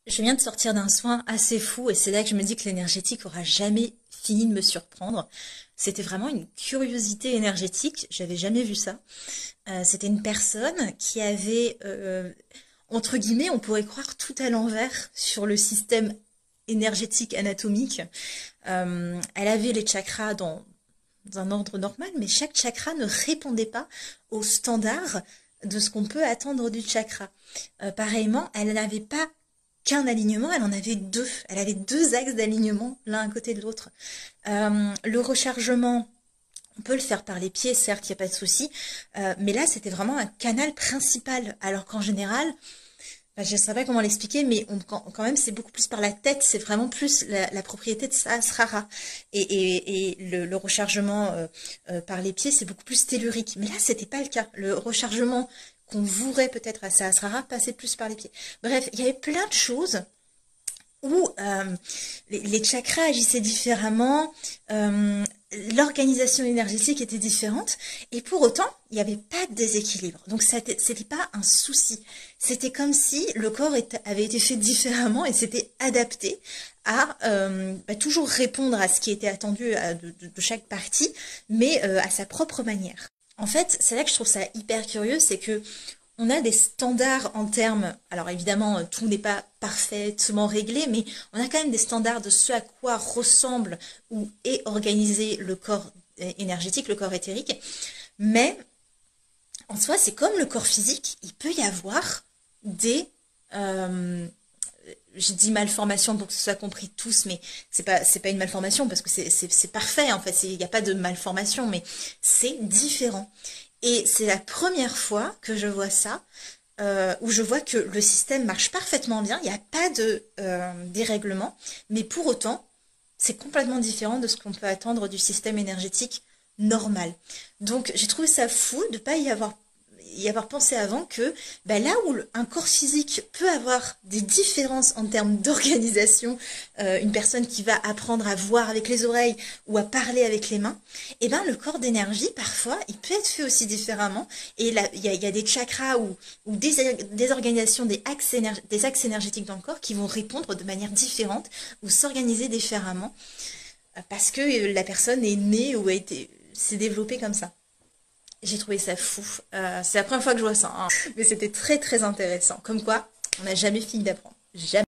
Je viens de sortir d'un soin assez fou et c'est là que je me dis que l'énergétique aura jamais fini de me surprendre. C'était vraiment une curiosité énergétique, j'avais jamais vu ça. C'était une personne qui avait, entre guillemets, on pourrait croire tout à l'envers sur le système énergétique anatomique. Elle avait les chakras dans un ordre normal, mais chaque chakra ne répondait pas aux standards de ce qu'on peut attendre du chakra. Pareillement, elle n'avait pas qu'un alignement, elle en avait deux. Elle avait deux axes d'alignement, l'un à côté de l'autre. Le rechargement, on peut le faire par les pieds, certes, il n'y a pas de souci. Mais là, c'était vraiment un canal principal. Alors qu'en général, je ne sais pas comment l'expliquer, mais quand même, c'est beaucoup plus par la tête. C'est vraiment plus la propriété de Sahasrara. Et le rechargement par les pieds, c'est beaucoup plus tellurique. Mais là, c'était pas le cas. Le rechargement qu'on vouerait peut-être à Sahasrara passait plus par les pieds. Bref, il y avait plein de choses où les chakras agissaient différemment, l'organisation énergétique était différente, et pour autant, il n'y avait pas de déséquilibre. Donc, c'était pas un souci. C'était comme si le corps avait été fait différemment et s'était adapté à toujours répondre à ce qui était attendu de chaque partie, mais à sa propre manière. En fait, c'est là que je trouve ça hyper curieux, c'est que on a des standards en termes, alors évidemment, tout n'est pas parfaitement réglé, mais on a quand même des standards de ce à quoi ressemble ou est organisé le corps énergétique, le corps éthérique. Mais en soi, c'est comme le corps physique, il peut y avoir des, je dis malformation pour que ce soit compris tous, mais c'est pas une malformation parce que c'est parfait en fait, il n'y a pas de malformation, mais c'est différent. Et c'est la première fois que je vois ça, où je vois que le système marche parfaitement bien, il n'y a pas de dérèglement, mais pour autant, c'est complètement différent de ce qu'on peut attendre du système énergétique normal. Donc j'ai trouvé ça fou de ne pas y avoir pensé avant que là où un corps physique peut avoir des différences en termes d'organisation, une personne qui va apprendre à voir avec les oreilles ou à parler avec les mains, le corps d'énergie, parfois, il peut être fait aussi différemment. Et là, il y a des chakras ou des organisations, des axes énergétiques dans le corps qui vont répondre de manière différente ou s'organiser différemment parce que la personne est née ou s'est développée comme ça. J'ai trouvé ça fou. C'est la première fois que je vois ça, hein. Mais c'était très très intéressant. Comme quoi, on n'a jamais fini d'apprendre. Jamais.